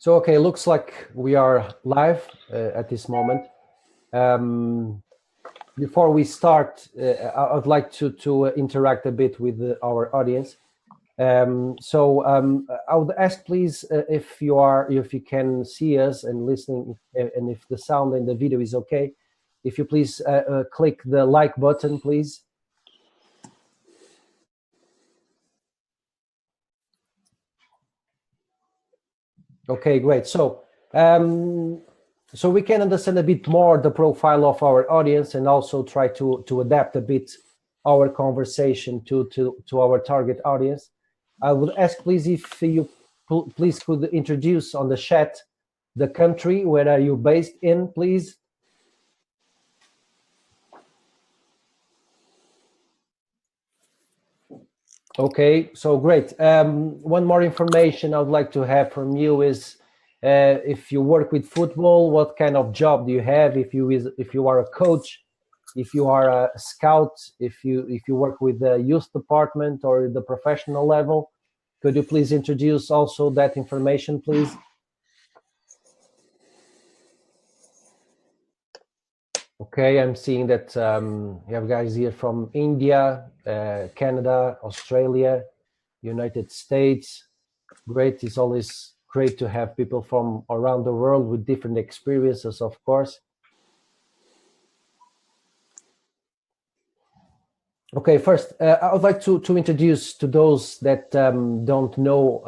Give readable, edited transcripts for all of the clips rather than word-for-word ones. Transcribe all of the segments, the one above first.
Okay, looks like we are live at this moment. Before we start, I would like to interact a bit with our audience. I would ask, please, if you can see us and listening, and if the sound and the video is okay, if you please click the like button, please. Okay, great. So we can understand a bit more the profile of our audience and also try to adapt a bit our conversation to our target audience. I would ask, please, if you please could introduce on the chat the country where are you based in, please. Okay, so great. One more information I would like to have from you is if you work with football, what kind of job do you have? If you are a coach, if you are a scout, if you work with the youth department or the professional level, could you please introduce also that information, please? Okay, I'm seeing that you have guys here from India, Canada, Australia, United States. Great. It's always great to have people from around the world with different experiences, of course. Okay, first, I would like to introduce to those that don't know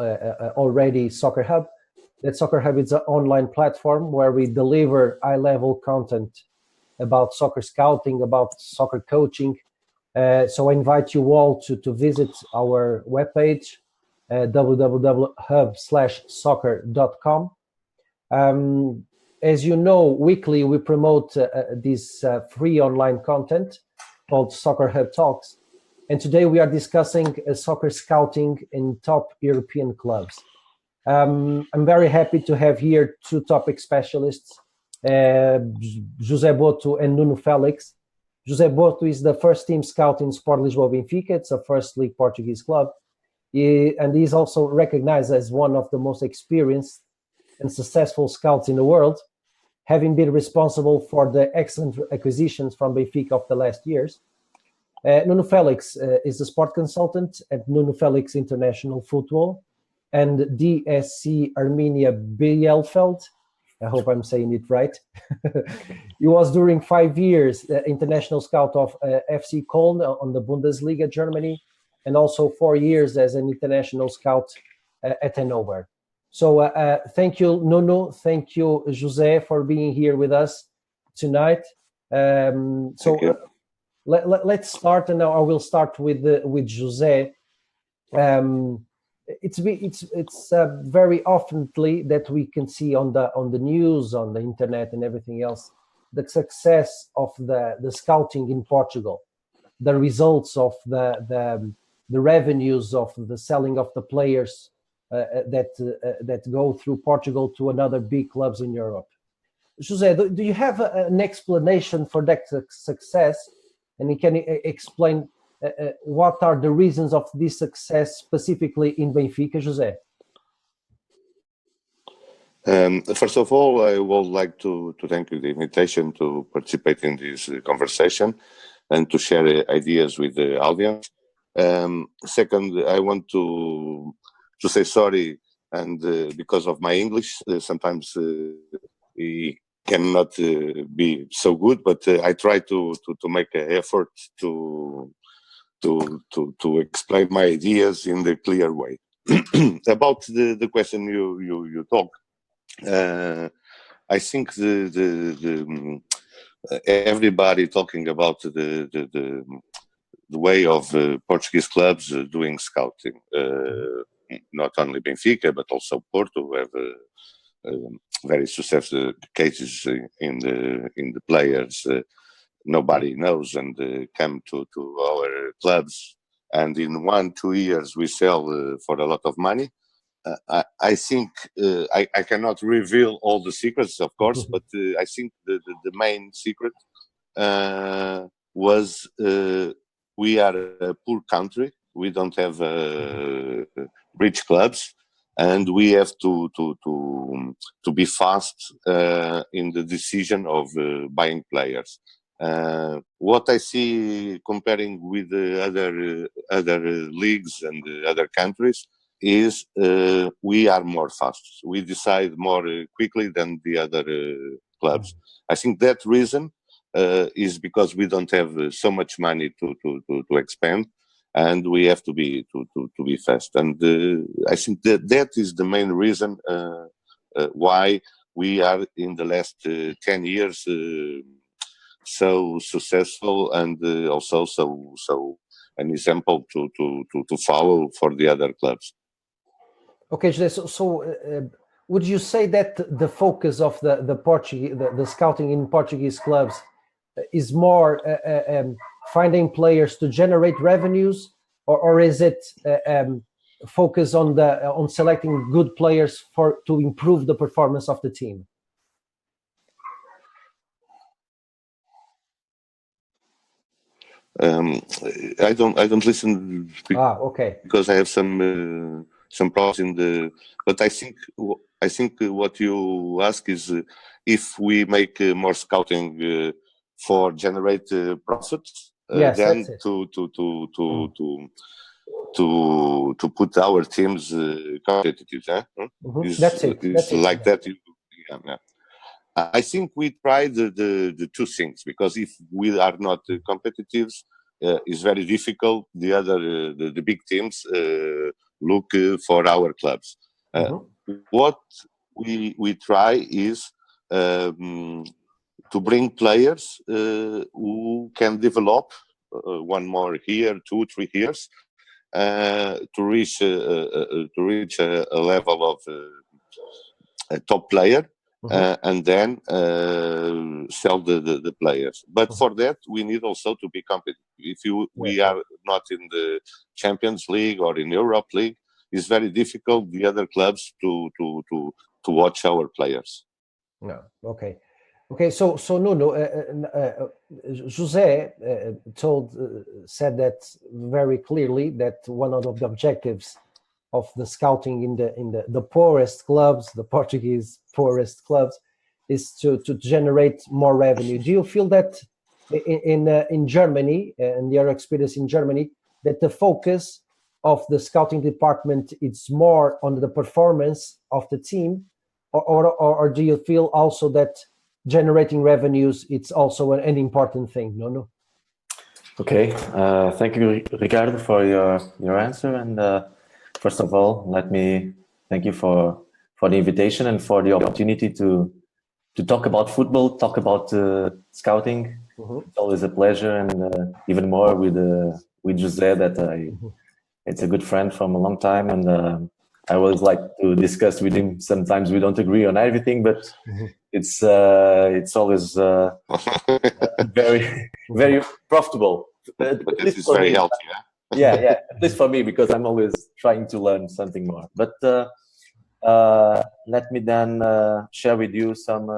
already Soccer Hub. That Soccer Hub is an online platform where we deliver high-level content about soccer scouting, about soccer coaching. So I invite you all to visit our webpage, www.hub/soccer.com. As you know, weekly we promote this free online content called Soccer Hub Talks. And today we are discussing soccer scouting in top European clubs. I'm very happy to have here two topic specialists, José Boto and Nuno Félix. José Boto is the first team scout in Sport Lisboa Benfica. It's a first league Portuguese club. And he's also recognized as one of the most experienced and successful scouts in the world, having been responsible for the excellent acquisitions from Benfica of the last years. Nuno Félix is a sport consultant at Nuno Félix International Football and DSC Arminia Bielefeld. I hope I'm saying it right. He was during 5 years international scout of FC Konl on the Bundesliga, Germany, and also 4 years as an international scout at Hannover. So thank you, Nuno. Thank you, José, for being here with us tonight. Let's start, and now I will start with José. It's very oftenly that we can see on the news, on the internet, and everything else, the success of the scouting in Portugal, the results of the revenues of the selling of the players that go through Portugal to another big clubs in Europe. José, do you have an explanation for that success? And you can explain what are the reasons of this success specifically in Benfica, José? First of all, I would like to thank you for the invitation to participate in this conversation and to share ideas with the audience. Second, I want to say sorry, and because of my English, sometimes it cannot be so good, but I try to make an effort to explain my ideas in the clear way. About the question you talk, I think everybody talking about the way of Portuguese clubs doing scouting, not only Benfica but also Porto have very successful cases in the players. Nobody knows and come to our clubs, and in 1-2 years we sell for a lot of money. I think I cannot reveal all the secrets, of course, but I think the main secret was we are a poor country. We don't have rich clubs, and we have to be fast in the decision of buying players. What I see comparing with the other leagues and other countries is we are more fast. We decide more quickly than the other clubs. I think that reason is because we don't have so much money to expand, and we have to be fast. And I think that is the main reason why we are in the last 10 years so successful, and also so an example to follow for the other clubs. Okay, José, would you say that the focus of the Portuguese, the scouting in Portuguese clubs is more finding players to generate revenues, or is it focus on selecting good players to improve the performance of the team? I don't listen. Okay. Because I have some problems in the. But I think what you ask is if we make more scouting for generate profits, yes, then to put our teams competitive. That's it. It's like that. Yeah. I think we try the two things, because if we are not competitive, it's very difficult. The other the big teams look for our clubs. What we try is to bring players who can develop one more year, 2-3 years, to reach a level of a top player. And then sell the players. But for that, we need also to be competitive. If we are not in the Champions League or in Europe League, it's very difficult the other clubs to watch our players. No. Okay. So Nuno, José said that very clearly, that one of the objectives of the scouting in the poorest clubs, the Portuguese poorest clubs, is to generate more revenue. Do you feel that in Germany, and your experience in Germany, that the focus of the scouting department is more on the performance of the team, or do you feel also that generating revenues, it's also an important thing? No. Okay, thank you, Ricardo, for your answer. And first of all, let me thank you for the invitation and for the opportunity to talk about football, talk about scouting. It's always a pleasure, and even more with José, that it's a good friend from a long time, and I always like to discuss with him. Sometimes we don't agree on everything, but it's always very, very profitable. But this is very healthy, yeah. At least for me, because I'm always trying to learn something more. But let me then share with you some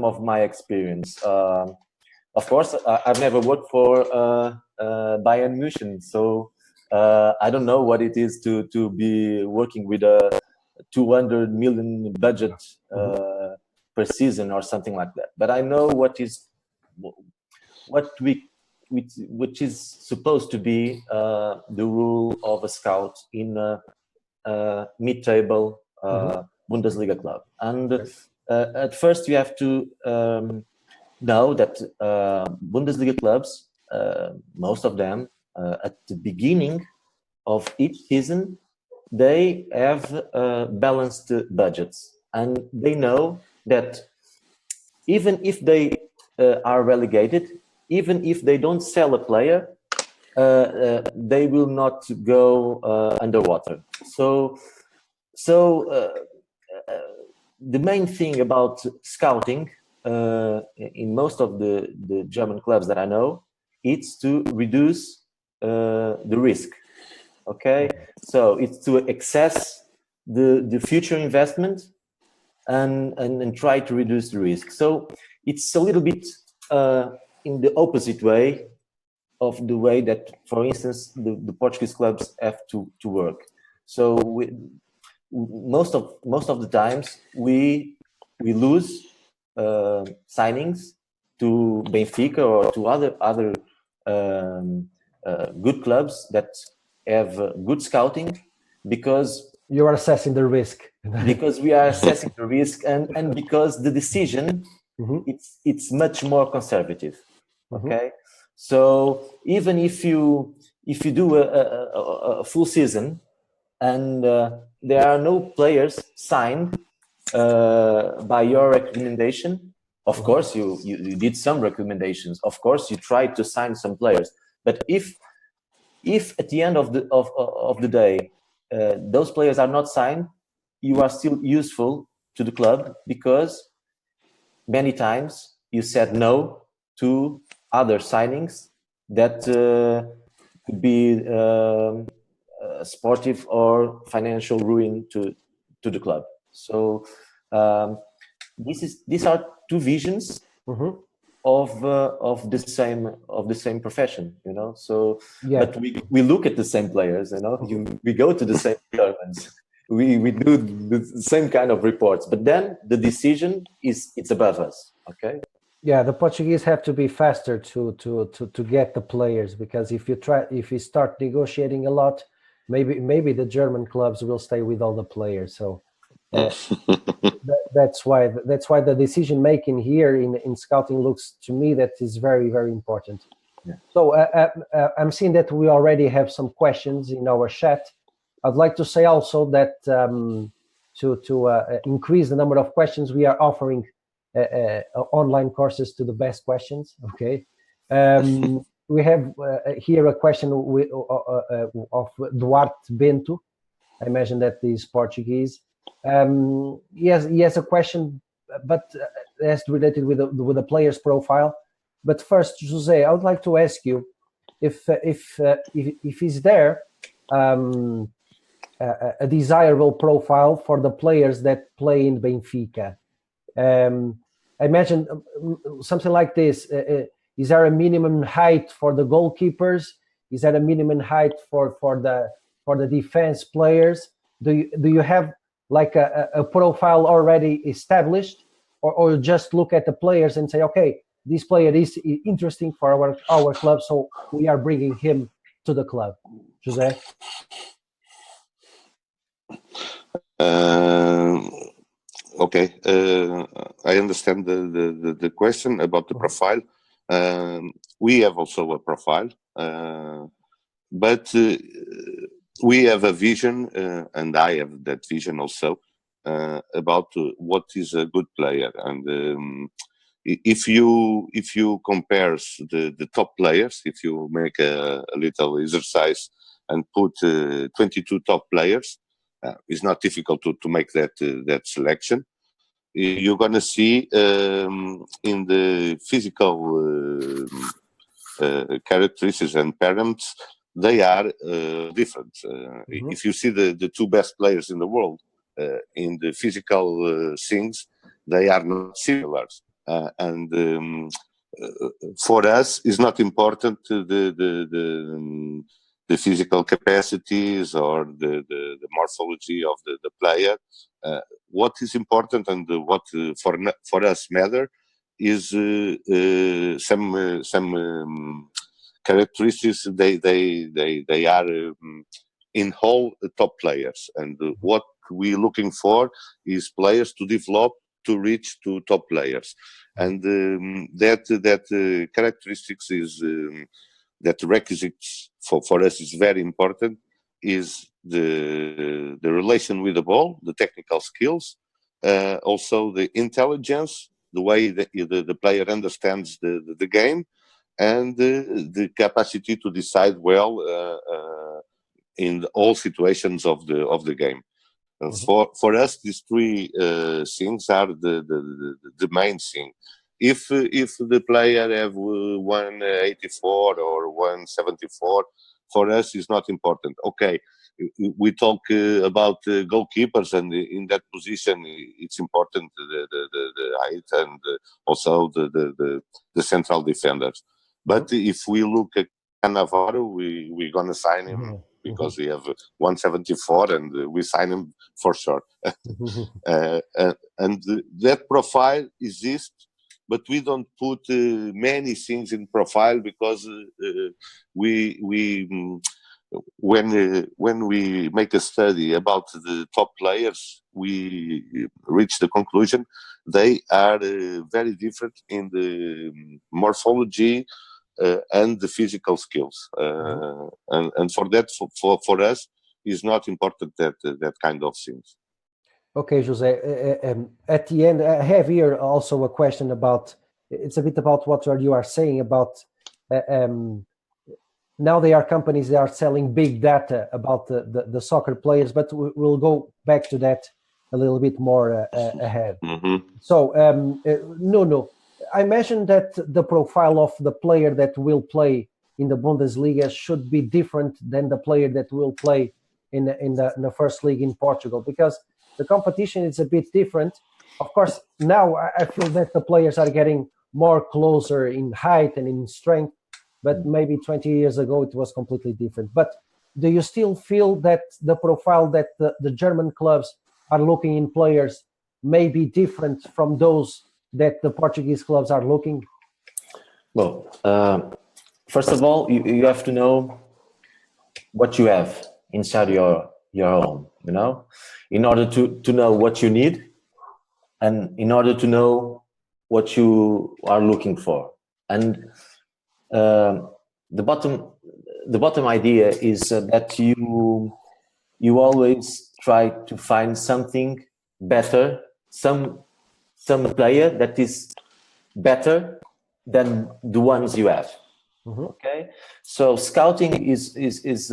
of my experience. Of course, I've never worked for Bayern Munich, so I don't know what it is to be working with a 200 million budget per season or something like that. But I know which is supposed to be the rule of a scout in a mid-table Bundesliga club. And at first you have to know that Bundesliga clubs, most of them, at the beginning of each season, they have balanced budgets, and they know that even if they are relegated, even if they don't sell a player, they will not go underwater. So the main thing about scouting in most of the German clubs that I know, it's to reduce the risk. Okay, so it's to access the future investment and try to reduce the risk. So it's a little bit in the opposite way of the way that, for instance, the Portuguese clubs have to work. So most of the times we lose signings to Benfica or to other good clubs that have good scouting, because you are assessing the risk. Because we are assessing the risk, and because the decision it's much more conservative. Okay, so even if you do a full season and there are no players signed by your recommendation, of course you did some recommendations, of course you tried to sign some players, but if at the end of the day those players are not signed, you are still useful to the club, because many times you said no to other signings that could be sportive or financial ruin to the club. So these are two visions of the same profession, you know. So yeah. But we look at the same players, you know. We go to the same tournaments. We do the same kind of reports, but then the decision it's above us. Okay. Yeah, the Portuguese have to be faster to get the players, because if you start negotiating a lot, maybe the German clubs will stay with all the players. So that's why the decision making here in scouting looks to me that is very, very important. Yeah. So I'm seeing that we already have some questions in our chat. I'd like to say also that to increase the number of questions, we are offering online courses to the best questions. Okay. We have here a question of Duarte Bento. I imagine that is Portuguese. He has a question, but that's related with the player's profile. But first, José, I would like to ask you if is there a desirable profile for the players that play in Benfica. I imagine something like this. Is there a minimum height for the goalkeepers? Is there a minimum height for the defense players? Do you have like a profile already established, or just look at the players and say, okay, this player is interesting for our club, so we are bringing him to the club? José? Okay, I understand the question about the profile. We have also a profile, but we have a vision, and I have that vision also, about what is a good player. And if you compare the top players, if you make a little exercise and put 22 top players, it's not difficult to make that selection. You're going to see in the physical characteristics and parameters, they are different. If you see the two best players in the world in the physical things, they are not similar. And for us, it's not important the physical capacities or the morphology of the player. What is important and what for us matter is some characteristics. They are in whole top players, and what we're looking for is players to develop to reach to top players, and that characteristics is that requisites for us is very important, is the relation with the ball, the technical skills, also the intelligence, the way that the player understands the game, and the capacity to decide well in all situations of the game. For us, these three things are the main thing. If the player have 184 or 174, for us is not important. Okay, we talk about goalkeepers, and in that position it's important the height and also the central defenders. But if we look at Cannavaro, we're gonna sign him because we have 174 and we sign him for sure. And that profile exists, but we don't put many things in profile because when we make a study about the top players, we reach the conclusion they are very different in the morphology and the physical skills. And for that, for us, is not important that kind of things. Okay, José. At the end, I have here also a question about. It's a bit about what you are saying about. Now there are companies that are selling big data about the soccer players, but we'll go back to that a little bit more ahead. So, Nuno, I mentioned that the profile of the player that will play in the Bundesliga should be different than the player that will play in the first league in Portugal, because the competition is a bit different. Of course, now I feel that the players are getting more closer in height and in strength, but maybe 20 years ago it was completely different. But do you still feel that the profile that the German clubs are looking in players may be different from those that the Portuguese clubs are looking? Well, first of all, you have to know what you have inside your home, you know, in order to know what you need and in order to know what you are looking for. And the bottom idea is that you always try to find something better, some player that is better than the ones you have. Okay, so scouting is it's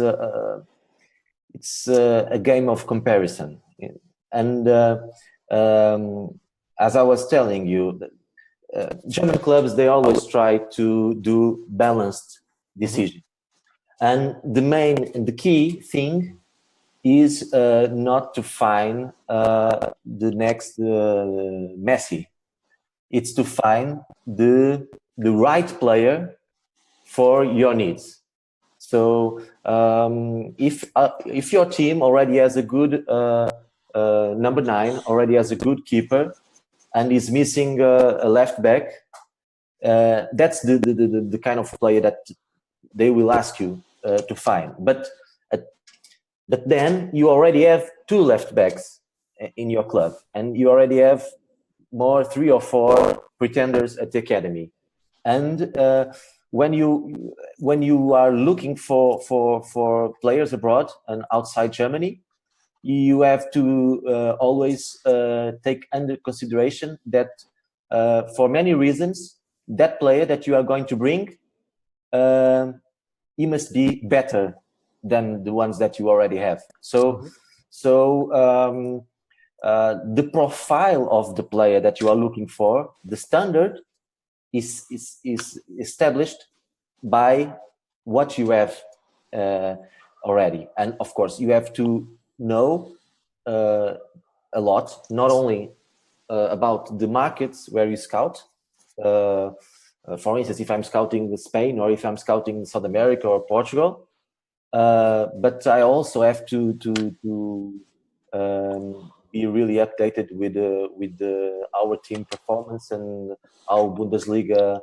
a game of comparison, and as I was telling you, German clubs, they always try to do balanced decisions, and the key thing is not to find the next Messi. It's to find the right player for your needs. So if your team already has a good number 9, already has a good keeper, and is missing a left back, that's the kind of player that they will ask you to find. But then you already have 2 left backs in your club, and you already have 3 or 4 pretenders at the academy. And when you are looking for players abroad and outside Germany, you have to always take under consideration that for many reasons, that player that you are going to bring, he must be better than the ones that you already have. So the profile of the player that you are looking for, the standard, is established by what you have already. And of course, you have to know a lot, not only about the markets where you scout. For instance, if I'm scouting Spain or if I'm scouting South America or Portugal, but I also have to be really updated with our team performance and how Bundesliga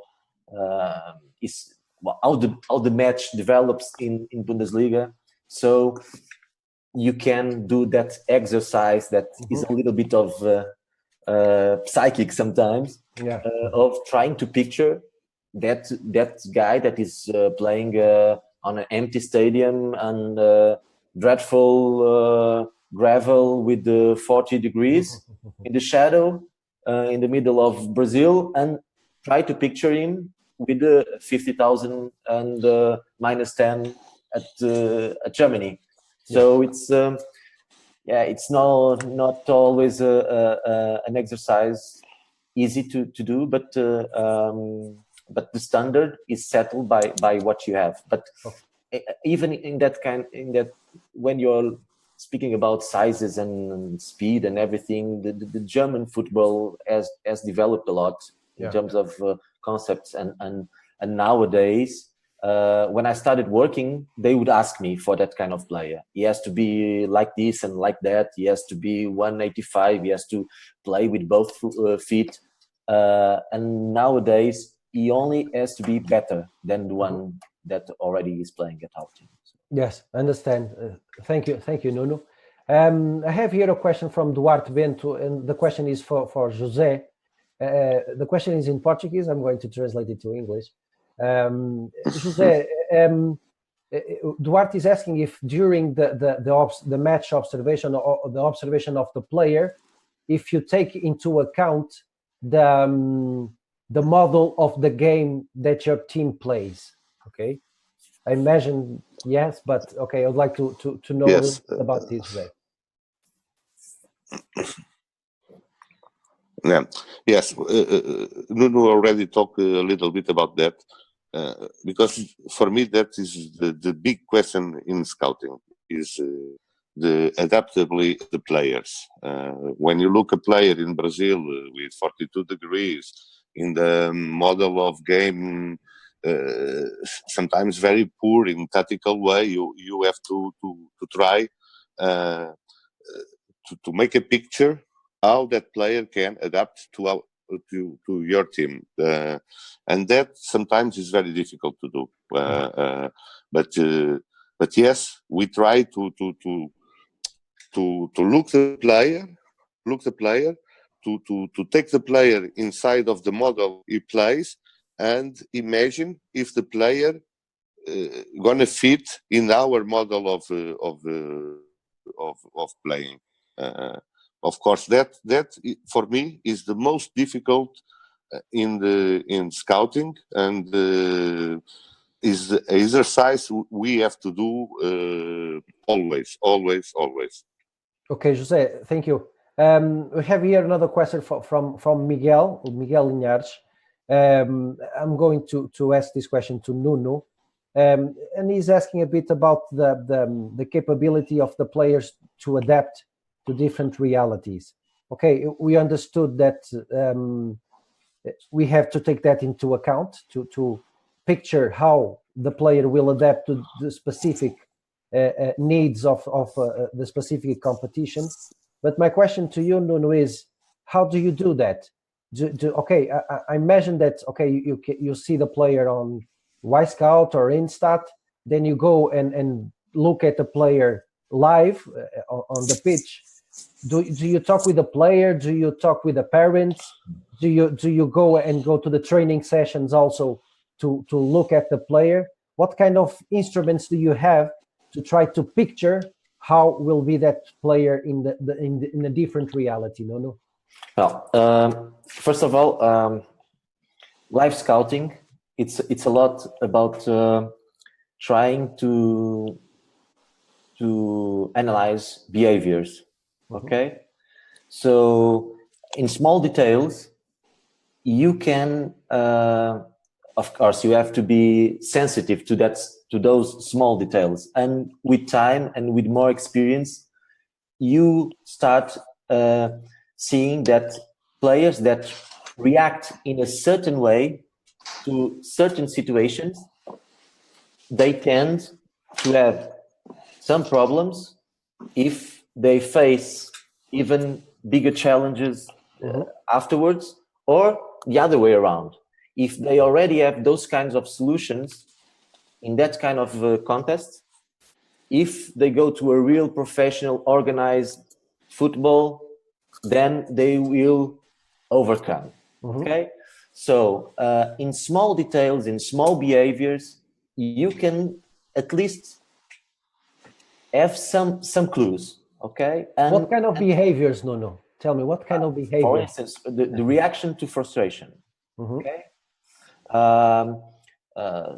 is, how the match develops in Bundesliga. So you can do that exercise that is a little bit of psychic sometimes, of trying to picture that guy that is playing on an empty stadium and dreadful gravel with 40 degrees in the shadow in the middle of Brazil, and try to picture him with 50,000 and -10 at Germany. So it's it's not always an exercise easy to do, but the standard is settled by what you have. But even in that when you're speaking about sizes and speed and everything, the German football has developed a lot in terms of concepts, and nowadays when I started working, they would ask me for that kind of player. He has to be like this and like that. He has to be 185. He has to play with both feet. And nowadays, he only has to be better than the one that already is playing at our team. Yes, I understand. Thank you, Nuno. I have here a question from Duarte Bento, and the question is for José. The question is in Portuguese. I'm going to translate it to English. José, Duarte is asking if during the match observation or the observation of the player, if you take into account the model of the game that your team plays. Okay, I imagine yes, but okay, I would like to know Yes. about this, José. Yeah. Yes. Nuno already talked a little bit about that, because for me that is the big question in scouting is the adaptability of the players. When you look a player in Brazil with 42 degrees in the model of game, sometimes very poor in tactical way, you have to try to make a picture how that player can adapt to your team, and that sometimes is very difficult to do. But yes, we try to look the player, to take the player inside of the model he plays, and imagine if the player gonna fit in our model of playing. Of course, that for me is the most difficult in scouting, and is the exercise we have to do always. Okay, José, thank you. We have here another question from Miguel Linhares. I'm going to ask this question to Nuno, and he's asking a bit about the capability of the players to adapt to different realities. Okay, we understood that we have to take that into account to picture how the player will adapt to the specific needs of the specific competition. But my question to you, Nuno, is how do you do that? Okay, I imagine that, okay, you see the player on Y-Scout or Instat, then you go and look at the player live on the pitch. Do you talk with the player? Do you talk with the parents? Do you go to the training sessions also to look at the player? What kind of instruments do you have to try to picture how will be that player in a different reality? No. Well, first of all, live scouting, it's a lot about trying to analyze behaviors. Okay, so in small details, you can, of course, you have to be sensitive to those small details, and with time and with more experience, you start seeing that players that react in a certain way to certain situations, they tend to have some problems if they face even bigger challenges afterwards, or the other way around. If they already have those kinds of solutions in that kind of contest, if they go to a real professional organized football, then they will overcome. Okay, so in small details, in small behaviors, you can at least have some clues. Okay, and what kind of behaviors, Nuno? Tell me, what kind of behavior? For instance, the reaction to frustration. Okay,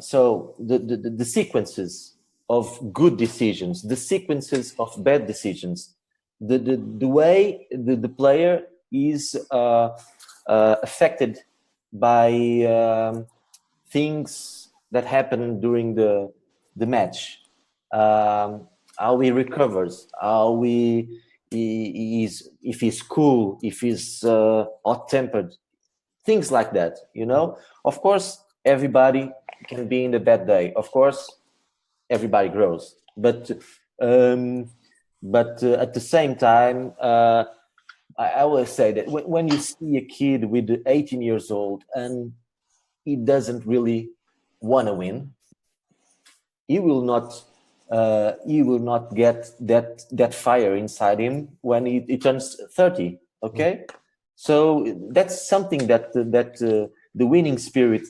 so the sequences of good decisions, the sequences of bad decisions, the way the player is affected by things that happen during the match, how he recovers, how is, if he's cool, if he's hot-tempered, things like that. Of course, everybody can be in a bad day. Of course, everybody grows, but at the same time, I always say that when you see a kid with 18 years old and he doesn't really want to win, he will not get that fire inside him when he turns 30. Okay, so that's something that the winning spirit,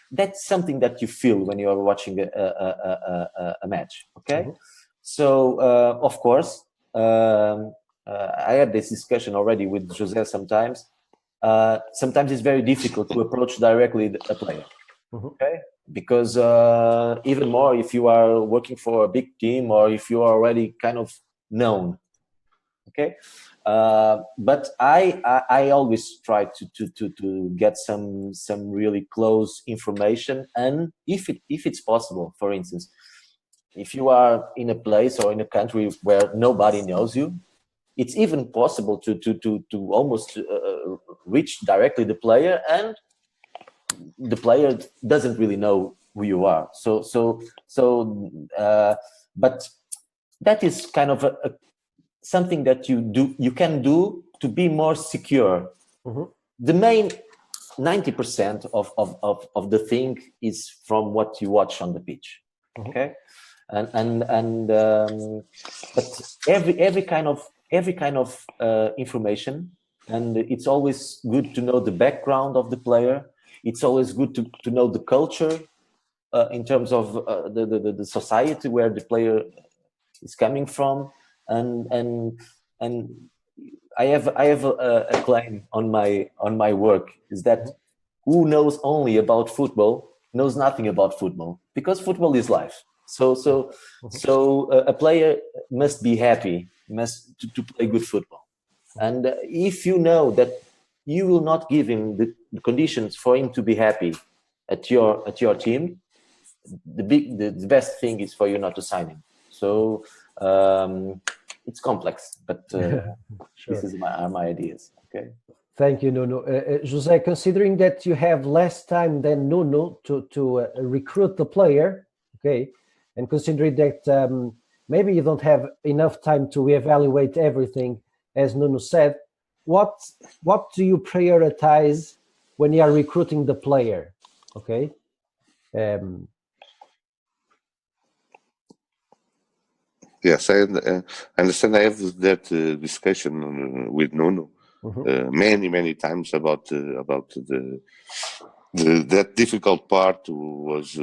that's something that you feel when you are watching a match. Okay, so of course, I had this discussion already with José. Sometimes it's very difficult to approach directly a player. Okay, because even more if you are working for a big team or if you are already kind of known. Okay, but I always try to get some really close information, and if it's possible, for instance, if you are in a place or in a country where nobody knows you, it's even possible to almost reach directly the player, and the player doesn't really know who you are. But that is kind of something that you can do to be more secure. The main 90% of the thing is from what you watch on the pitch. Okay, but every kind of information, and it's always good to know the background of the player. It's always good to know the culture in terms of the society where the player is coming from, and I have a claim on my work, is that who knows only about football knows nothing about football, because football is life. So a player must be happy, to play good football, and if you know that you will not give him the conditions for him to be happy at your team, the best thing is for you not to sign him. So it's complex, but This are my ideas. Okay. Thank you, Nuno. José, considering that you have less time than Nuno to recruit the player, okay, and considering that maybe you don't have enough time to evaluate everything, as Nuno said, what do you prioritize when you are recruiting the player? Okay. Yes, I understand. I have that discussion with Nuno many times about that difficult part was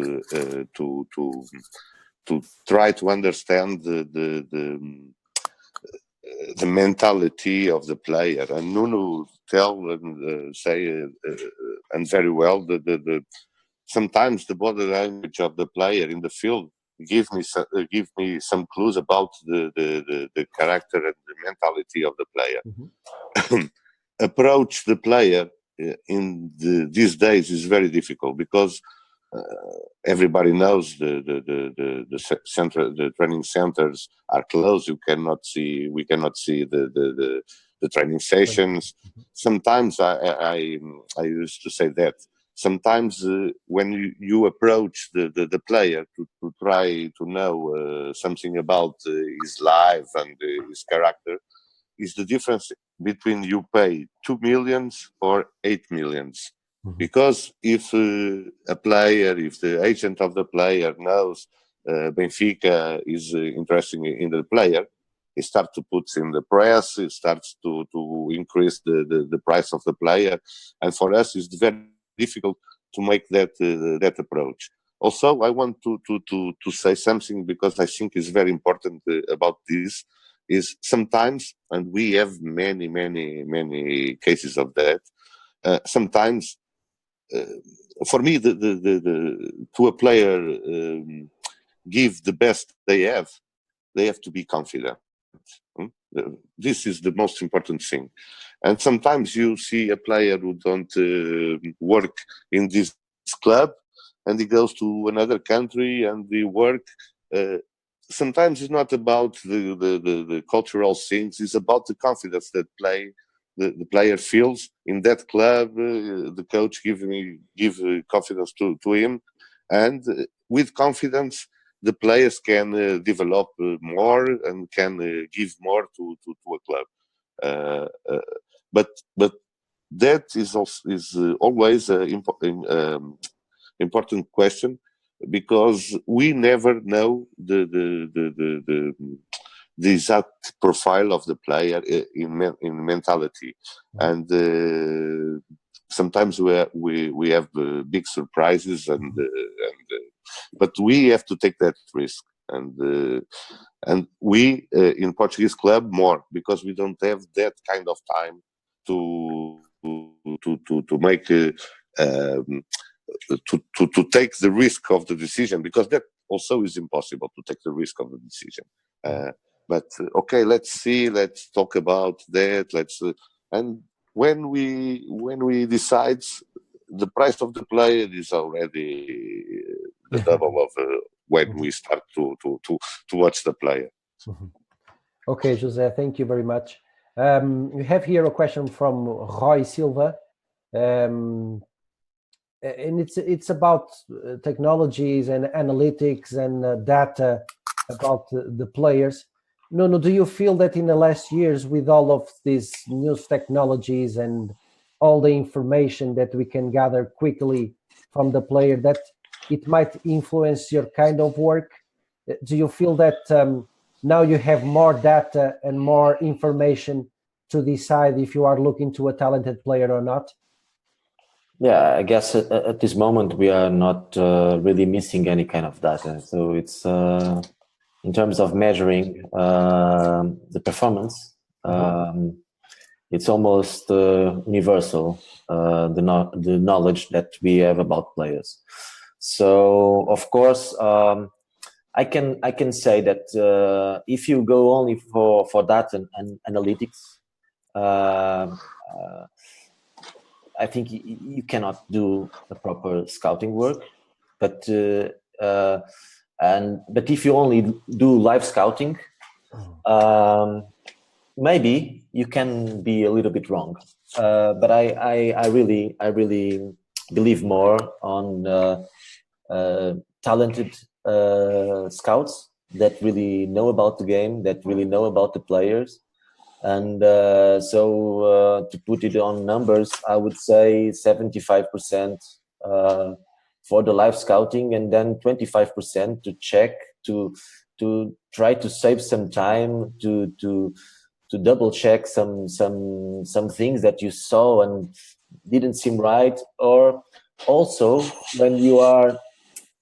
to try to understand the mentality of the player. And Nuno tell and say and very well sometimes the body language of the player in the field give me some clues about the character and the mentality of the player. Approach the player in these days is very difficult, because everybody knows the training centers are closed. We cannot see the training sessions. Sometimes I used to say that sometimes when you approach the player to try to know something about his life and his character, is the difference between you pay 2 million or 8 million. Because if if the agent of the player knows Benfica is interested in the player, he starts to put in the press, it starts to increase the price of the player, and for us it's very difficult to make that approach. Also, I want to say something, because I think is very important about this, is sometimes, and we have many cases of that, sometimes for me to a player give the best they have to be confident. This is the most important thing. And sometimes you see a player who don't work in this club, and he goes to another country and they work. Sometimes it's not about the cultural things, it's about the confidence that the player feels in that club. The coach give confidence to him, and with confidence, the players can develop more and can give more to a club. But that is also always an important question, because we never know the exact profile of the player in mentality, and sometimes we have big surprises, but we have to take that risk, and we in Portuguese club more, because we don't have that kind of time to make to take the risk of the decision, because that also is impossible to take the risk of the decision. But okay, let's see, let's talk about that. And when we decide, the price of the player is already the double of when we start to watch the player. Okay, José, thank you very much. We have here a question from Roy Silva, and it's about technologies and analytics and data about the players. Nuno, do you feel that in the last years, with all of these new technologies and all the information that we can gather quickly from the player, that it might influence your kind of work? Do you feel that now you have more data and more information to decide if you are looking to a talented player or not? Yeah, I guess at this moment we are not really missing any kind of data. So it's in terms of measuring the performance, it's almost universal, the knowledge that we have about players. So of course, I can say that if you go only for data and analytics, I think you cannot do a proper scouting work. But if you only do live scouting, maybe you can be a little bit wrong. But I really believe more on talented scouts that really know about the game, that really know about the players. And so to put it on numbers, I would say 75% for the live scouting, and then 25% to check, to try to save some time, to double check some things that you saw and didn't seem right. Or also when you are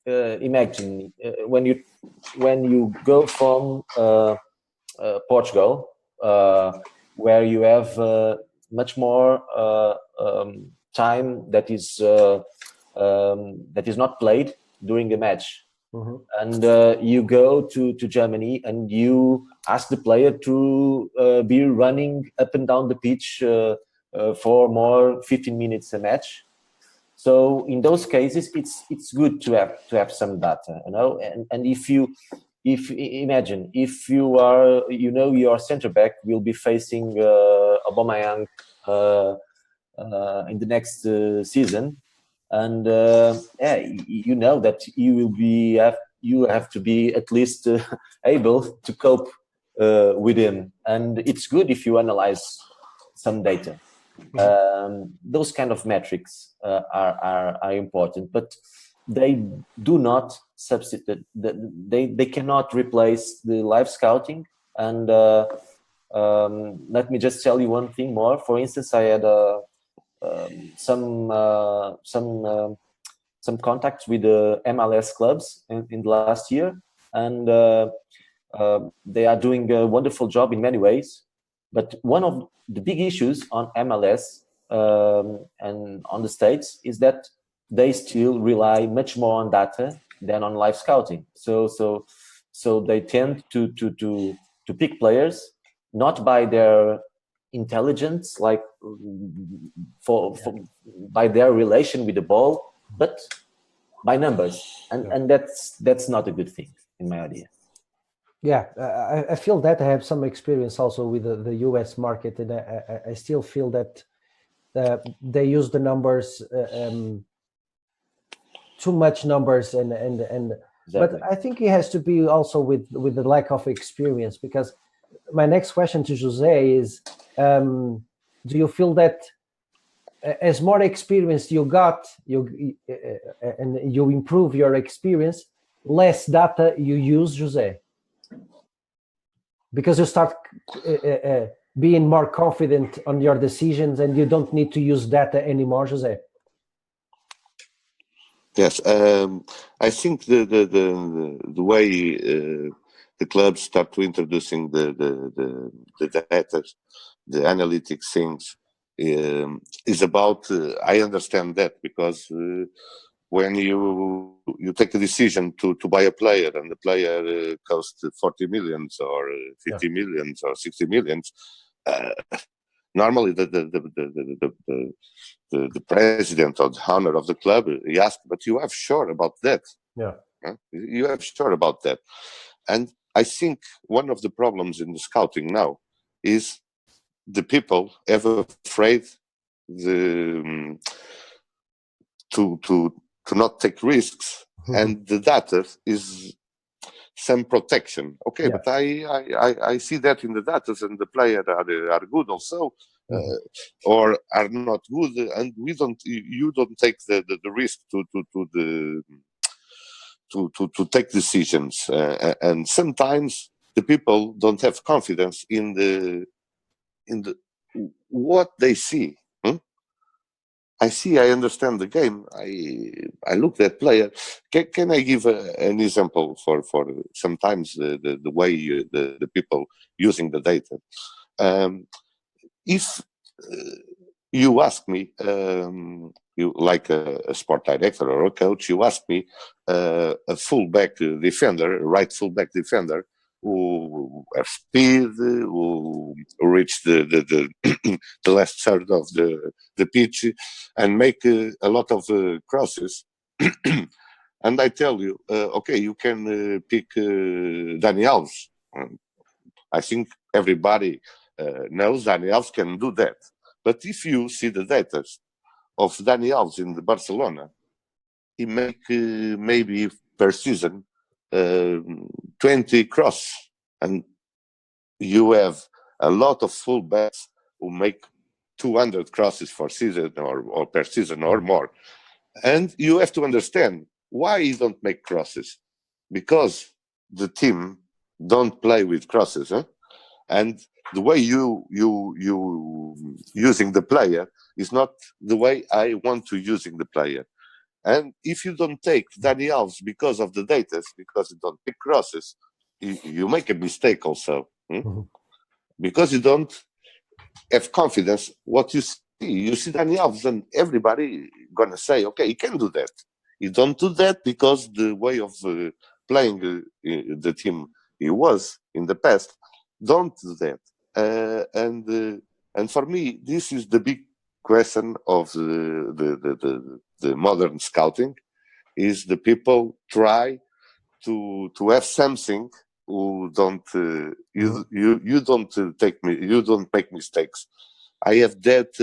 imagine when you go from Portugal, where you have much more time that is not played during a match, and you go to Germany and you ask the player to be running up and down the pitch for more 15 minutes a match. So in those cases, it's good to have some data, you know. And if imagine if you are, your center back will be facing Aubameyang in the next season, and you know that you have to be at least able to cope with him, and it's good if you analyze some data. Those kind of metrics are important, but they do not substitute. They cannot replace the live scouting. And let me just tell you one thing more. For instance, I had some contacts with the MLS clubs in the last year, and they are doing a wonderful job in many ways. But one of the big issues on MLS and on the States is that they still rely much more on data than on live scouting. So they tend to pick players not by their intelligence, like by their relation with the ball, but by numbers, and that's not a good thing in my idea. Yeah, I feel that. I have some experience also with the US market, and I still feel that they use the numbers too much numbers and Exactly. but I think it has to be also with the lack of experience, because my next question to José is, do you feel that as more experience you got, and you improve your experience, less data you use, José? Because you start being more confident on your decisions and you don't need to use data anymore, José? Yes, I think the way the clubs start to introducing the data, the analytics things, is about. I understand that, because when you take a decision to buy a player, and the player costs 40 millions or 50 millions or 60 millions, normally the president or the owner of the club, he asked, but you are sure about that? Yeah. Huh? You are sure about that? And I think one of the problems in the scouting now is the people ever afraid to not take risks, and the data is some protection. Okay, but I see that in the data, and the players are good also, or are not good, and you don't take the risk to take decisions, and sometimes the people don't have confidence in the what they see. I understand the game. I look at player. Can I give an example for sometimes the way the people using the data? If you ask me, you like a sport director or a coach, you ask me a fullback defender, a right fullback defender, who have speed, who reach the the last third of the pitch, and make a lot of crosses. And I tell you, okay, you can pick Dani Alves. I think everybody knows Dani Alves can do that. But if you see the data of Dani Alves in the Barcelona, he make maybe per season 20 cross, and you have a lot of fullbacks who make 200 crosses for season or per season or more. And you have to understand why you don't make crosses, because the team don't play with crosses, huh? And the way you using the player is not the way I want to using the player. And if you don't take Dani Alves because of the data, because you don't pick crosses, you make a mistake also. Because you don't have confidence what you see. You see Dani Alves, and everybody gonna say, okay, he can do that. You don't do that because the way of playing the team he was in the past, don't do that. And for me, this is the big question of the modern scouting, is the people try to have something who don't you don't make mistakes. I have that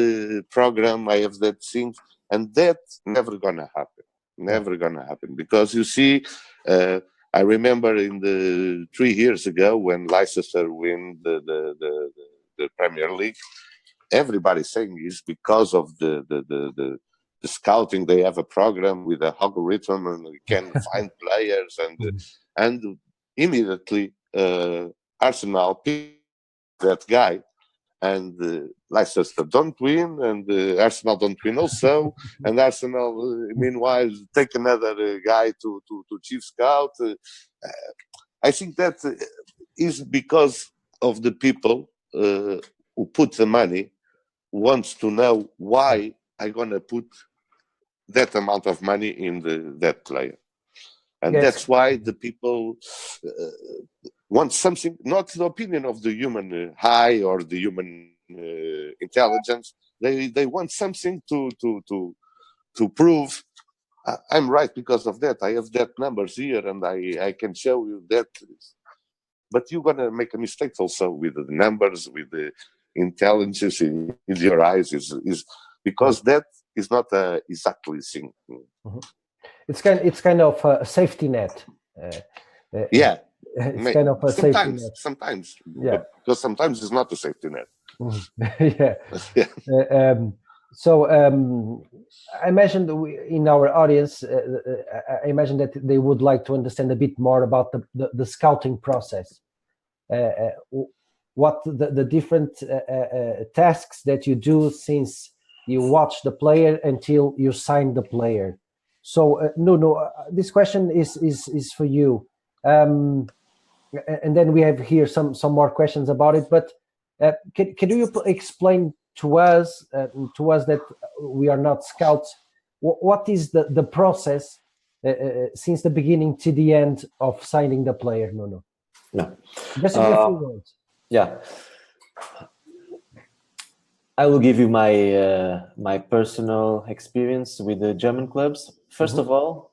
program, I have that thing, and that's never gonna happen, because you see, I remember in the 3 years ago when Leicester win the Premier League, everybody saying is because of the scouting. They have a program with an algorithm and can find players, and immediately Arsenal picked that guy, and Leicester don't win, and Arsenal don't win also, and Arsenal meanwhile take another guy to chief scout. I think that is because of the people who put the money wants to know why I'm gonna put that amount of money in that player, and that's why the people want something, not the opinion of the human eye or the human intelligence. They want something to prove I'm right because of that. I have that numbers here, and I can show you that. But you're gonna make a mistake also with the numbers, with the intelligence in your eyes, is because that is not exactly thing. it's kind of a safety net. Yeah, it's kind of a safety net. Sometimes, Yeah, because sometimes it's not a safety net. yeah. Yeah. So I imagine in our audience, I imagine that they would like to understand a bit more about the scouting process. What the different tasks that you do since you watch the player until you sign the player. So Nuno, this question is for you, and then we have here some more questions about it. But can you explain to us that we are not scouts? What is the process since the beginning to the end of signing the player, Nuno? No. Just in a few words. Yeah. I will give you my my personal experience with the German clubs. First of all,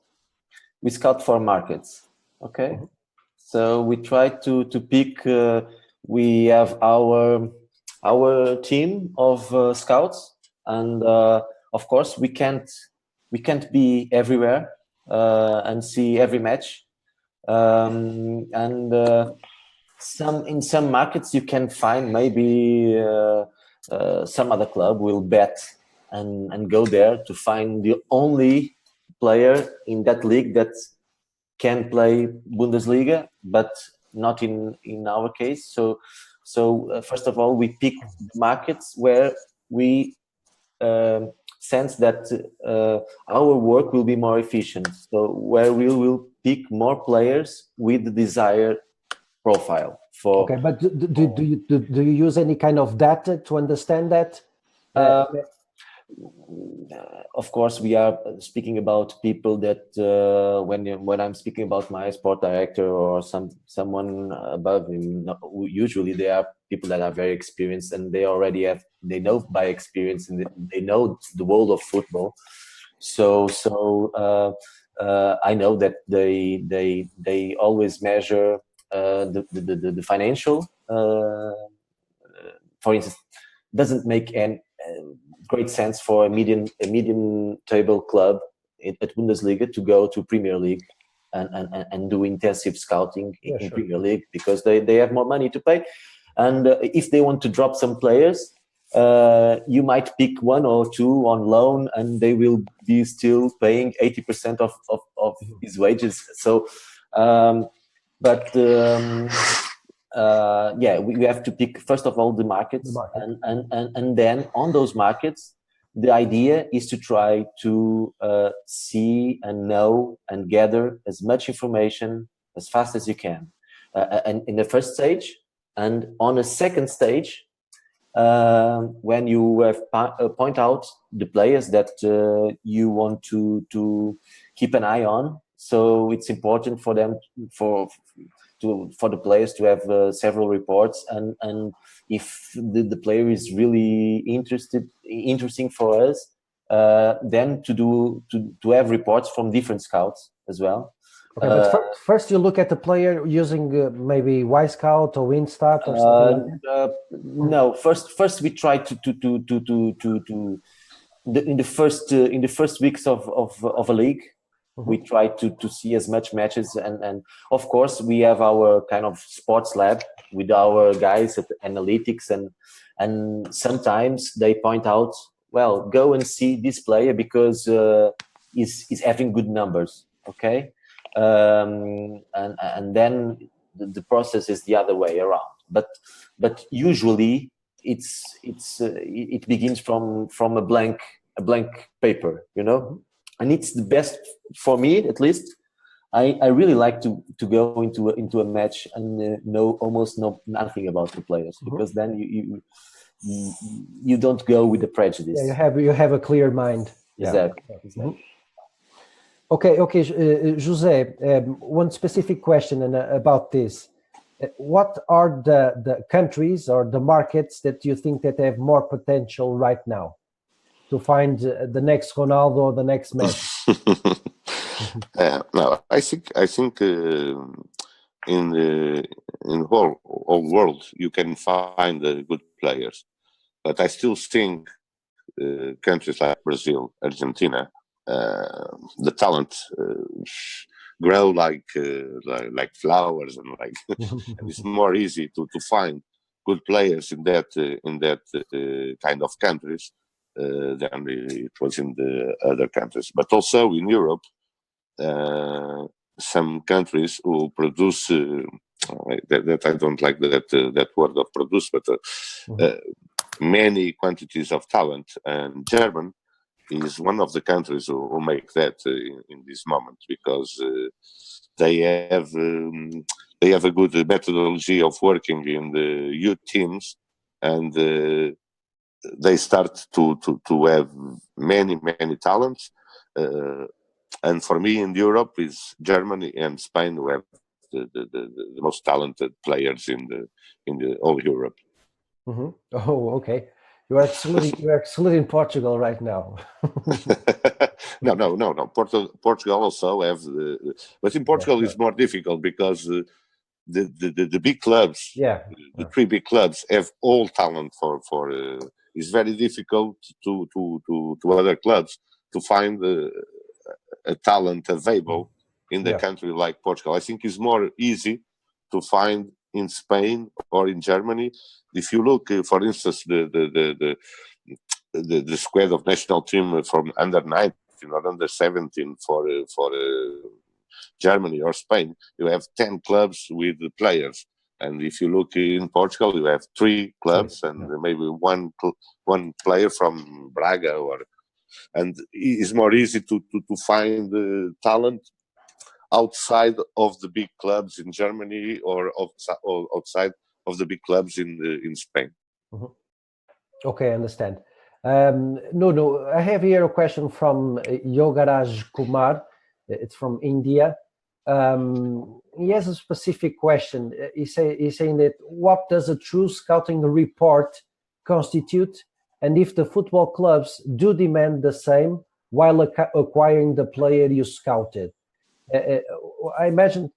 we scout for markets. Okay. So we try to pick. We have our team of scouts, and of course we can't be everywhere and see every match. And in some markets you can find maybe some other club will bet and go there to find the only player in that league that can play Bundesliga, but not in our case. So first of all, we pick markets where we sense that our work will be more efficient. So where we will pick more players with the desired profile. Okay, but do you use any kind of data to understand that? Of course, we are speaking about people that when I'm speaking about my sport director or someone above him, usually they are people that are very experienced and they know by experience and they know the world of football. So I know that they always measure the financial. For instance, doesn't make any great sense for a medium table club at Bundesliga to go to Premier League and do intensive scouting in Premier League because they have more money to pay. And if they want to drop some players, you might pick one or two on loan and they will be still paying 80% of his wages. So, we have to pick first of all the markets, and then on those markets, the idea is to try to see and know and gather as much information as fast as you can, and in the first stage, and on a second stage, when you have point out the players that you want to keep an eye on. So it's important for them for the players to have several reports, and if the player is really interesting for us, then to have reports from different scouts as well. Okay, but first you look at the player using maybe Y-Scout or WinStat or something like that? No, first we try to in the first weeks of a league. We try to see as much matches, and of course we have our kind of sports lab with our guys at analytics, and sometimes they point out, well, go and see this player because he's having good numbers, okay, and then the process is the other way around. But usually it begins from a blank paper, you know. And it's the best for me, at least. I really like to go into a match and almost know nothing about the players, because then you don't go with the prejudice. Yeah, you have a clear mind. Exactly. Yeah. Exactly. Okay, José. One specific question about this: what are the countries or the markets that you think that have more potential right now to find the next Ronaldo or the next Messi? No, I think in the whole world you can find good players, but I still think countries like Brazil, Argentina, the talent grow like flowers, and and it's more easy to find good players in that kind of countries than it was in the other countries. But also in Europe, some countries who produce that I don't like that word of produce, but many quantities of talent, and German is one of the countries who make that in this moment, because they have a good methodology of working in the youth teams, and they start to have many talents. And for me, in Europe, is Germany and Spain who have the most talented players in the whole Europe. Mm-hmm. Oh, okay. You are excluding Portugal right now. No. Portugal also have, but in Portugal it's more difficult because the big clubs, the three big clubs have all talent for. It's very difficult to other clubs to find a talent available in the country like Portugal. I think it's more easy to find in Spain or in Germany. If you look, for instance, the squad of national team from under 19 or under 17 for Germany or Spain, you have 10 clubs with players. And if you look in Portugal, you have 3 clubs and maybe one player from Braga, and it's more easy to find talent outside of the big clubs in Germany or outside of the big clubs in Spain. Mm-hmm. Okay, I understand. No, I have here a question from Yogaraj Kumar. It's from India. He has a specific question. He's saying that what does a true scouting report constitute, and if the football clubs do demand the same while acquiring the player you scouted. I imagine.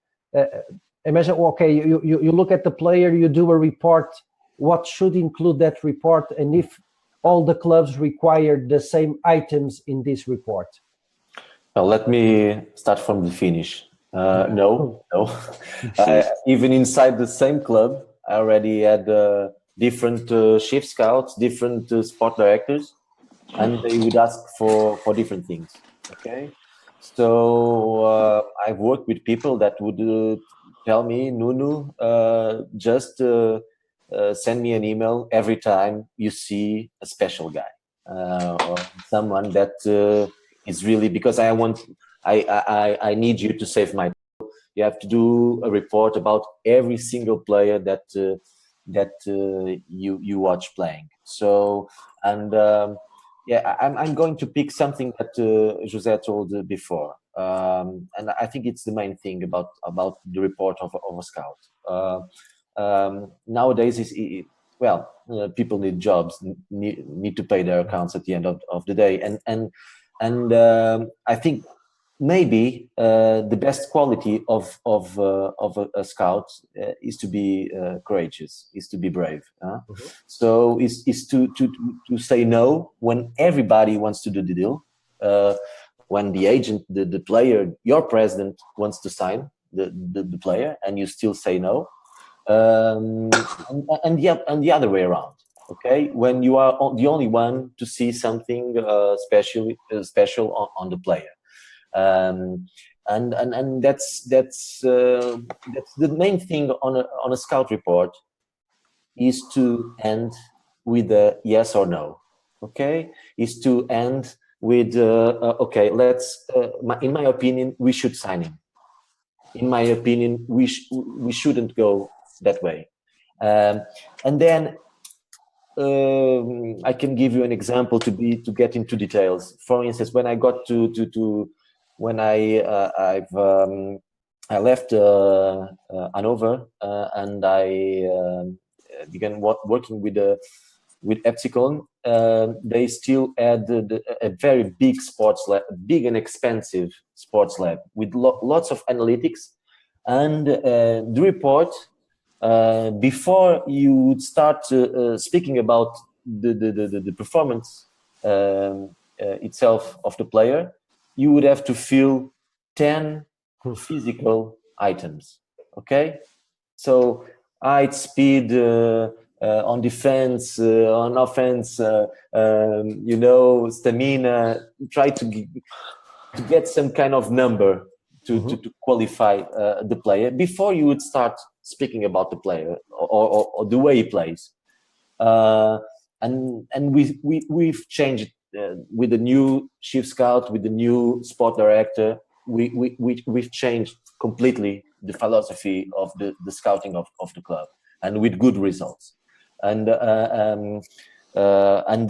Okay, you look at the player, you do a report. What should include that report, and if all the clubs require the same items in this report? Well, let me start from the finish. No. Even inside the same club, I already had different chief scouts, different sport directors, and they would ask for different things. Okay, so I've worked with people that would tell me, Nuno, just send me an email every time you see a special guy or someone that is really, because I need you to save my. You have to do a report about every single player that you watch playing. So, and I'm going to pick something that José told before, and I think it's the main thing about the report of a scout. Nowadays, people need jobs, need to pay their accounts at the end of the day, and I think maybe the best quality of a scout is to be courageous, is to be brave. Mm-hmm. So is to say no when everybody wants to do the deal, when the agent, the player, your president wants to sign the player, and you still say no, and the other way around. Okay, when you are the only one to see something special on the player. And that's the main thing on a scout report, is to end with a yes or no. Okay, is to end with okay, let's in my opinion we should sign him. In my opinion we shouldn't go that way. And then I can give you an example to get into details. For instance, when I got when I left Hanover and I began working with Epsilon, they still had a very big sports lab, big and expensive sports lab with lots of analytics, and the report. Before you would start speaking about the performance itself of the player, you would have to fill 10 physical items. Okay, so height, speed, on defense, on offense, stamina. Try to get some kind of number to qualify the player before you would start speaking about the player or the way he plays. And we've changed with the new chief scout, with the new sport director. We've changed completely the philosophy of the scouting of the club, and with good results. And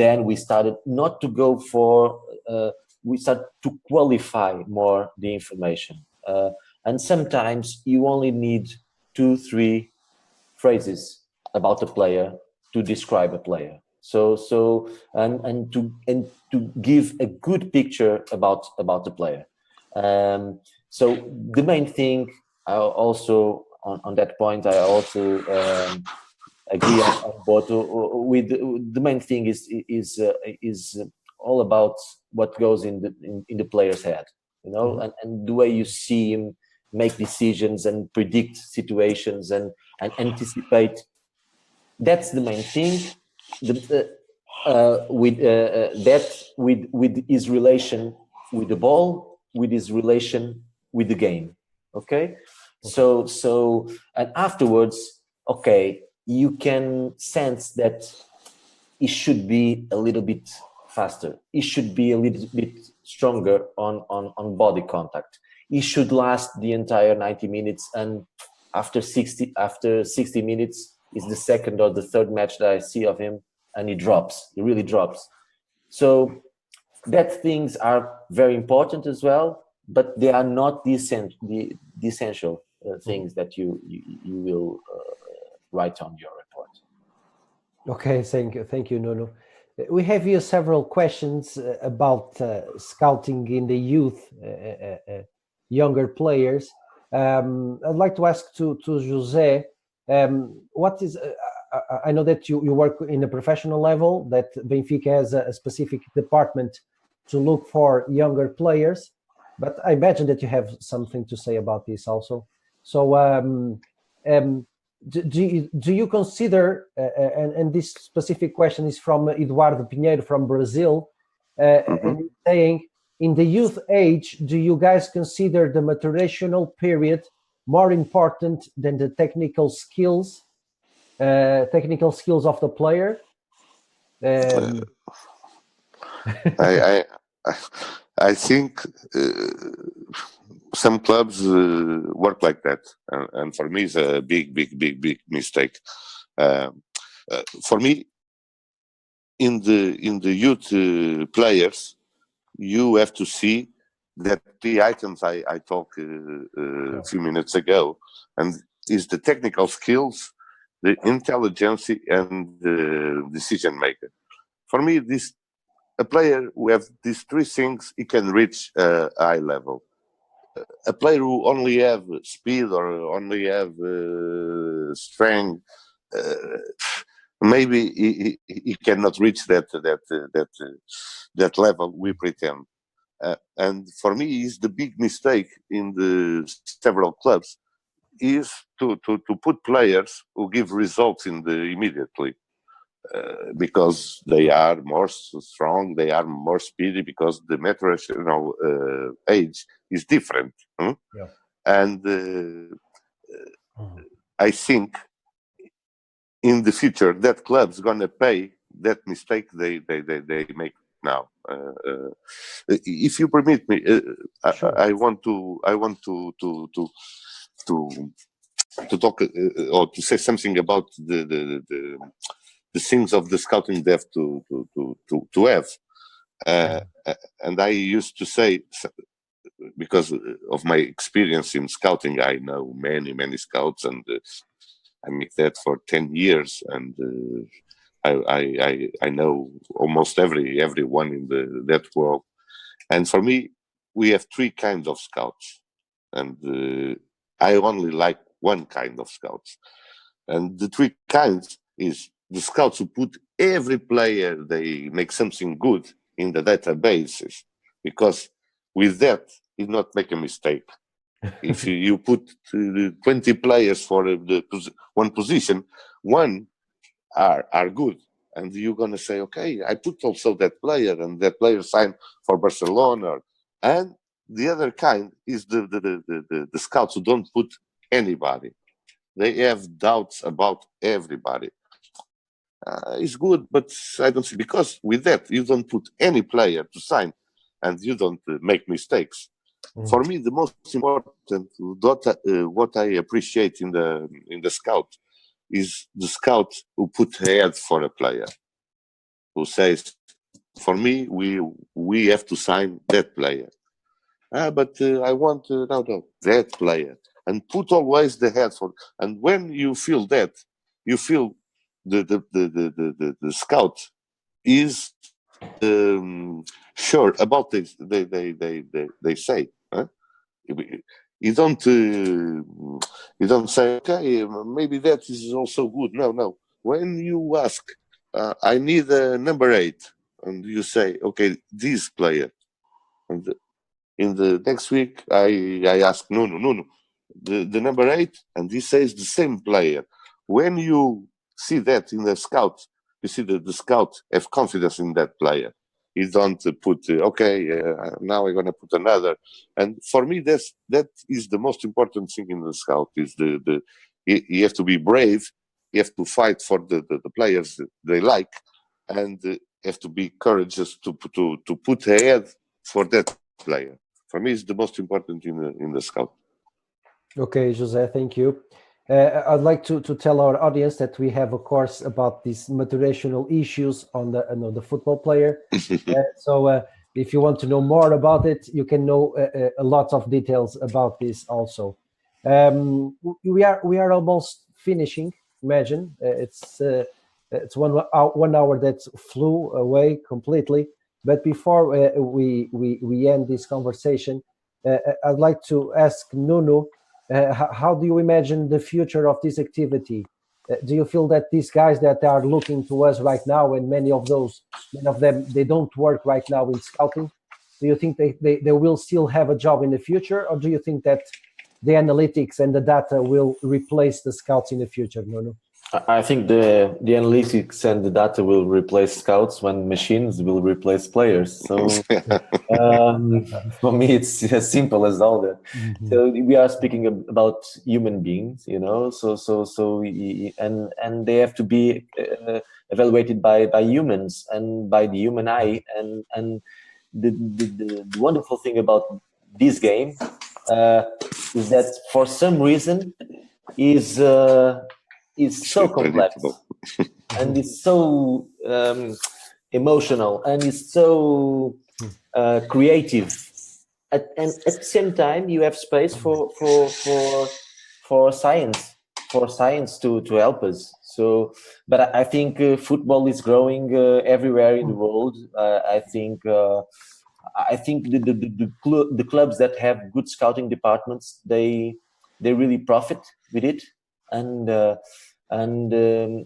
then we started not to go for. We start to qualify more the information, and sometimes you only need 2-3 phrases about a player to describe a player. So to give a good picture about the player. So the main thing, I also on that point, I also agree on Boto. With the main thing is all about what goes in the player's head, and the way you see him make decisions and predict situations and anticipate. That's the main thing. With his relation with the ball, with his relation with the game. Okay. So and afterwards, okay, you can sense that he should be a little bit faster. He should be a little bit stronger on body contact. He should last the entire 90 minutes, and after 60 minutes is the second or the third match that I see of him, and he drops. He really drops. So that things are very important as well, but they are not the essential things that you will write on your report. Okay, thank you, Nuno. We have here several questions about scouting in the youth, younger players. I'd like to ask to José, what is? I know that you work in a professional level, that Benfica has a specific department to look for younger players, but I imagine that you have something to say about this also. So do you consider, and this specific question is from Eduardo Pinheiro from Brazil, and he's saying, in the youth age, do you guys consider the maturational period more important than the technical skills of the player? I think some clubs work like that, and for me, it's a big mistake. For me, in the youth players, you have to see that the items I talked a few minutes ago, and is the technical skills, the intelligence, and the decision maker. For me, a player who has these three things, he can reach a high level. A player who only have speed or only have strength, maybe he cannot reach that level we pretend. And for me, is the big mistake in the several clubs is to put players who give results immediately. Because they are more strong, they are more speedy, because the maturation age is different. Yeah. And I think in the future that club's gonna pay that mistake they make now. If you permit me, sure. I want to talk or to say something about the things of the scouting they have to have. And I used to say, because of my experience in scouting, I know many scouts, and I make that for 10 years, and I know almost everyone in that world. And for me, we have three kinds of scouts, and I only like one kind of scouts. And the three kinds is the scouts who put every player, they make something good in the databases, because with that, you not make a mistake. If you put 20 players for one position, one are good, and you're gonna say, okay, I put also that player, and that player signed for Barcelona, and the other kind is the scouts who don't put anybody. They have doubts about everybody. It's good, but I don't see, because with that you don't put any player to sign, and you don't make mistakes. For me, the most important, what I appreciate in the scout, is the scout who put head for a player, who says, for me, we have to sign that player. But I want no, that player, and put always the head for. And when you feel that, you feel the scout is sure about this. They say. Huh? You don't say, okay, maybe that is also good. No. When you ask, I need a number 8, and you say, okay, this player, and in the next week I ask Nuno, the number 8, and he says the same player. When you see that in the scout, you see that the scout have confidence in that player. You don't put now I'm gonna put another. And for me, that is the most important thing in the scout. Is you have to be brave. You have to fight for the players they like, and have to be courageous to put ahead for that player. For me, it's the most important in the scout. Okay, José, thank you. I'd like to tell our audience that we have a course about these motivational issues on the football player. So if you want to know more about it, you can know a lot of details about this also. We are almost finishing. Imagine it's 1 hour that flew away completely. But before we end this conversation, I'd like to ask Nuno, how do you imagine the future of this activity? Do you feel that these guys that are looking to us right now, and many of them, they don't work right now in scouting, do you think they will still have a job in the future, or do you think that the analytics and the data will replace the scouts in the future, Nuno? I think the analytics and the data will replace scouts when machines will replace players. So for me, it's as simple as all that. Mm-hmm. So we are speaking about human beings, and they have to be evaluated by humans and by the human eye. And the wonderful thing about this game is that for some reason is so complex and it's so emotional and it's so creative. And at the same time, you have space for science to help us. So, but I think football is growing everywhere in the world. I think the clubs that have good scouting departments, they really profit with it. And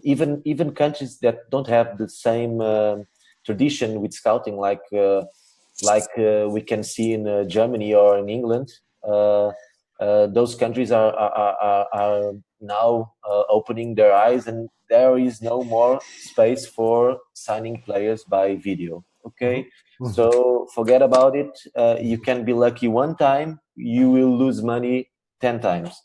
even countries that don't have the same tradition with scouting, like we can see in Germany or in England, those countries are now opening their eyes, and there is no more space for signing players by video. Okay, so forget about it. You can be lucky one time, you will lose money 10 times,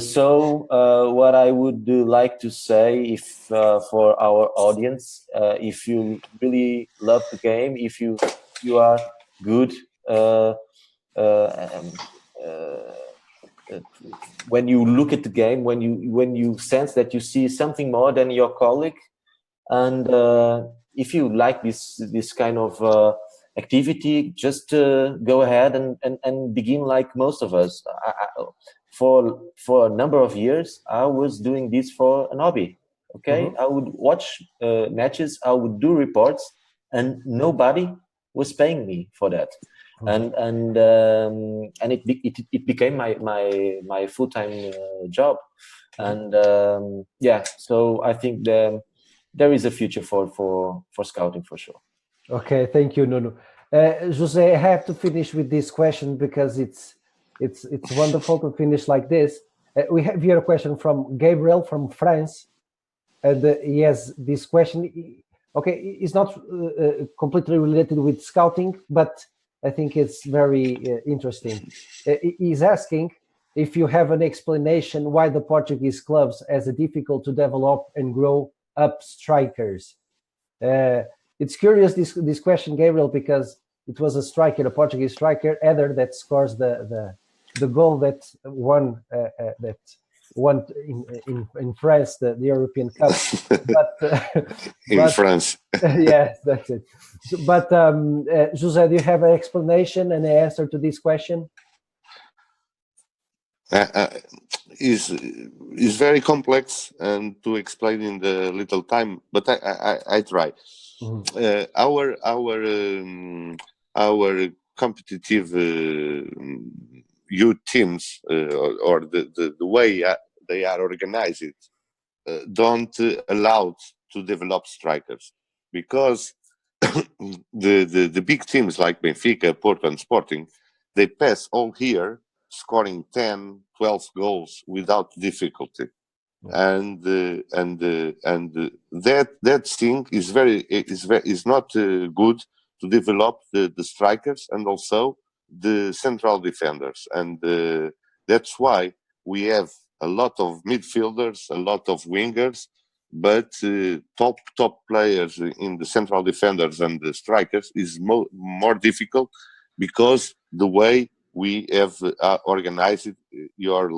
so what I would like to say, if for our audience, if you really love the game, if you are good when you look at the game, when you sense that you see something more than your colleague, and if you like this kind of activity, just go ahead and begin like most of us. For a number of years, I was doing this for an hobby. Okay, I would watch matches, I would do reports, and nobody was paying me for that. And it became my full-time job. And so I think there is a future for scouting for sure. Okay, thank you, Nuno. Jose, I have to finish with this question because it's wonderful to finish like this. We have here a question from Gabriel from France, and he has this question. Okay, it's not completely related with scouting, but I think it's very interesting. He's asking if you have an explanation why the Portuguese clubs has it difficult to develop and grow up strikers. It's curious, this question, Gabriel, because it was a striker, a Portuguese striker, Eder, that scores the goal that won in France the European Cup. In France. Yes, that's it. But Jose, do you have an explanation and an answer to this question? Is very complex and to explain in the little time, but I try. Mm-hmm. Our competitive youth teams or the way they are organized don't allow to develop strikers, because the big teams like Benfica, Porto and Sporting, they pass all here scoring 10, 12 goals without difficulty. And that thing is not good to develop the strikers and also the central defenders, and that's why we have a lot of midfielders, a lot of wingers, but top players in the central defenders and the strikers is more difficult, because the way we have organized our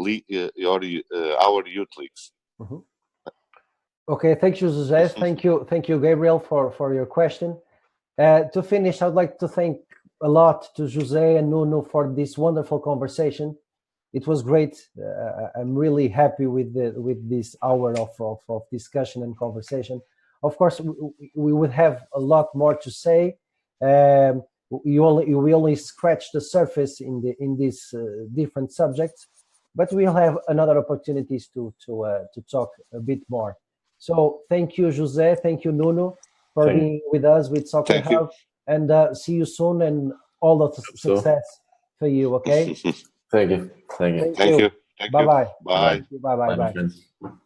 youth leagues. Mm-hmm. Okay, thank you, José. Thank you, Gabriel, for your question. To finish, I'd like to thank a lot to José and Nuno for this wonderful conversation. It was great. I'm really happy with this hour of discussion and conversation. Of course, we would have a lot more to say. We only scratched the surface in these different subjects, but we'll have another opportunities to talk a bit more. So thank you, José. Thank you, Nuno, for being with us with Soccer Hub, and see you soon, and all the success for you. Okay. Thank you. Thank you. Bye bye. Bye. Bye bye.